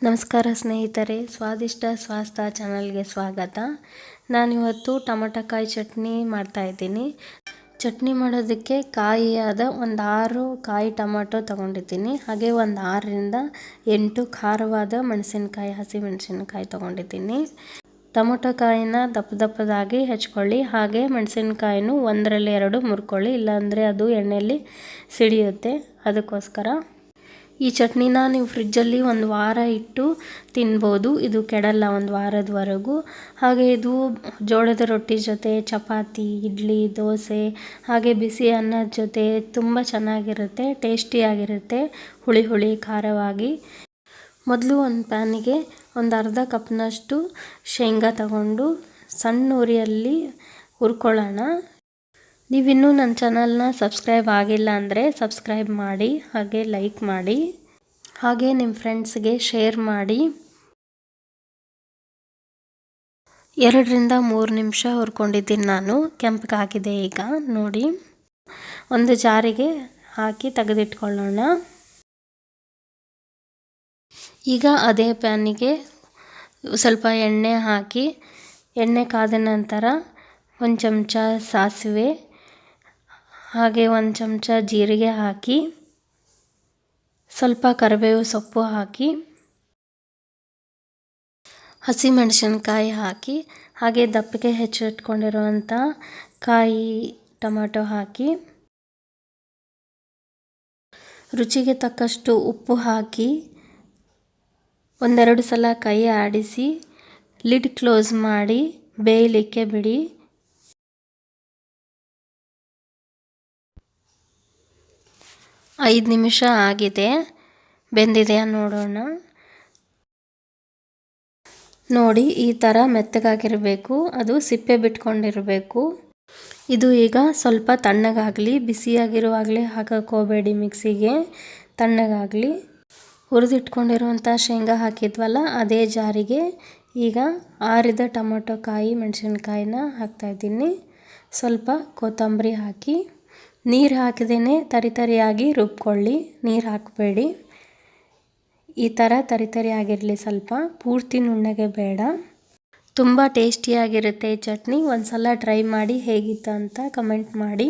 ನಮಸ್ಕಾರ ಸ್ನೇಹಿತರೆ, ಸ್ವಾದಿಷ್ಟ ಸ್ವಾಸ್ಥ್ಯ ಚಾನಲ್ಗೆ ಸ್ವಾಗತ. ನಾನಿವತ್ತು ಟೊಮಟೊಕಾಯಿ ಚಟ್ನಿ ಮಾಡ್ತಾಯಿದ್ದೀನಿ. ಚಟ್ನಿ ಮಾಡೋದಕ್ಕೆ ಕಾಯಿಯಾದ ಒಂದು 6 ಕಾಯಿ ಟೊಮಟೊ ತೊಗೊಂಡಿದ್ದೀನಿ. ಹಾಗೆ ಒಂದು 6ರಿಂದ 8 ಖಾರವಾದ ಮೆಣಸಿನ್ಕಾಯಿ, ಹಸಿ ಮೆಣಸಿನ್ಕಾಯಿ ತೊಗೊಂಡಿದ್ದೀನಿ. ಟೊಮೊಟೊ ಕಾಯಿನ ದಪ್ಪ ದಪ್ಪದಾಗಿ ಹೆಚ್ಕೊಳ್ಳಿ. ಹಾಗೆ ಮೆಣಸಿನ್ಕಾಯಿನೂ 1ರಲ್ಲಿ 2 ಮುರ್ಕೊಳ್ಳಿ, ಇಲ್ಲಾಂದರೆ ಅದು ಎಣ್ಣೆಯಲ್ಲಿ ಸಿಡಿಯುತ್ತೆ. ಅದಕ್ಕೋಸ್ಕರ ಈ ಚಟ್ನಿನ ನೀವು ಫ್ರಿಜ್ಜಲ್ಲಿ 1 ವಾರ ಇಟ್ಟು ತಿನ್ಬೋದು. ಇದು ಕೆಡಲ್ಲ 1 ವಾರದವರೆಗೂ. ಹಾಗೆ ಇದು ಜೋಳದ ರೊಟ್ಟಿ ಜೊತೆ, ಚಪಾತಿ, ಇಡ್ಲಿ, ದೋಸೆ, ಹಾಗೆ ಬಿಸಿ ಅನ್ನದ ಜೊತೆ ತುಂಬ ಚೆನ್ನಾಗಿರುತ್ತೆ, ಟೇಸ್ಟಿಯಾಗಿರುತ್ತೆ, ಹುಳಿ ಹುಳಿ ಖಾರವಾಗಿ. ಮೊದಲು ಒಂದು ಪ್ಯಾನಿಗೆ ಒಂದು ಅರ್ಧ ಕಪ್ನಷ್ಟು ಶೇಂಗಾ ತಗೊಂಡು ಸಣ್ಣ ಉರಿಯಲ್ಲಿ ಹುರ್ಕೊಳ್ಳೋಣ. ನೀವಿನ್ನೂ ನನ್ನ ಚಾನಲ್ನ ಸಬ್ಸ್ಕ್ರೈಬ್ ಆಗಿಲ್ಲ ಅಂದರೆ ಸಬ್ಸ್ಕ್ರೈಬ್ ಮಾಡಿ, ಹಾಗೆ ಲೈಕ್ ಮಾಡಿ, ಹಾಗೆ ನಿಮ್ಮ ಫ್ರೆಂಡ್ಸ್ಗೆ ಶೇರ್ ಮಾಡಿ. 2ರಿಂದ 3 ನಿಮಿಷ ಹುರ್ಕೊಂಡಿದ್ದೀನಿ ನಾನು. ಕೆಂಪಗಾಗಿದೆ ಈಗ ನೋಡಿ. ಒಂದು ಜಾರಿಗೆ ಹಾಕಿ ತೆಗೆದಿಟ್ಕೊಳ್ಳೋಣ. ಈಗ ಅದೇ ಪ್ಯಾನಿಗೆ ಸ್ವಲ್ಪ ಎಣ್ಣೆ ಹಾಕಿ, ಎಣ್ಣೆ ಕಾದ ನಂತರ 1 ಚಮಚ ಸಾಸಿವೆ, ಹಾಗೆ 1 ಚಮಚ ಜೀರಿಗೆ ಹಾಕಿ, ಸ್ವಲ್ಪ ಕರಿಬೇವು ಸೊಪ್ಪು ಹಾಕಿ, ಹಸಿ ಮೆಣಸಿನ್ಕಾಯಿ ಹಾಕಿ, ಹಾಗೆ ದಪ್ಪಗೆ ಹೆಚ್ಚಿಟ್ಕೊಂಡಿರುವಂಥ ಕಾಯಿ ಟೊಮೆಟೊ ಹಾಕಿ, ರುಚಿಗೆ ತಕ್ಕಷ್ಟು ಉಪ್ಪು ಹಾಕಿ, 1-2 ಸಲ ಕೈ ಆಡಿಸಿ ಲಿಡ್ ಕ್ಲೋಸ್ ಮಾಡಿ ಬೇಯಲಿಕ್ಕೆ ಬಿಡಿ. ಐದು ನಿಮಿಷ ಆಗಿದೆ, ಬೆಂದಿದೆಯಾ ನೋಡೋಣ. ನೋಡಿ, ಈ ಥರ ಮೆತ್ತಗಾಗಿರಬೇಕು, ಅದು ಸಿಪ್ಪೆ ಬಿಟ್ಕೊಂಡಿರಬೇಕು. ಇದು ಈಗ ಸ್ವಲ್ಪ ತಣ್ಣಗಾಗಲಿ. ಬಿಸಿಯಾಗಿರುವಾಗಲೇ ಹಾಕಕ್ಕೆ ಹೋಗಬೇಡಿ ಮಿಕ್ಸಿಗೆ, ತಣ್ಣಗಾಗಲಿ. ಹುರಿದಿಟ್ಕೊಂಡಿರುವಂಥ ಶೇಂಗಾ ಹಾಕಿದ್ವಲ್ಲ, ಅದೇ ಜಾರಿಗೆ ಈಗ ಆರಿದ ಟೊಮೊಟೊ ಕಾಯಿ ಮೆಣಸಿನ್ಕಾಯಿನ ಹಾಕ್ತಾಯಿದ್ದೀನಿ. ಸ್ವಲ್ಪ ಕೊತ್ತಂಬರಿ ಹಾಕಿ, ನೀರು ಹಾಕಿದೇನೆ ತರಿಯಾಗಿ ರುಬ್ಕೊಳ್ಳಿ, ನೀರು ಹಾಕಬೇಡಿ. ಈ ಥರ ತರಿಯಾಗಿರಲಿ, ಸ್ವಲ್ಪ ಪೂರ್ತಿ ನುಣ್ಣಗೆ ಬೇಡ. ತುಂಬ ಟೇಸ್ಟಿಯಾಗಿರುತ್ತೆ ಈ ಚಟ್ನಿ. ಒಂದು ಸಲ ಟ್ರೈ ಮಾಡಿ, ಹೇಗಿತ್ತು ಅಂತ ಕಮೆಂಟ್ ಮಾಡಿ.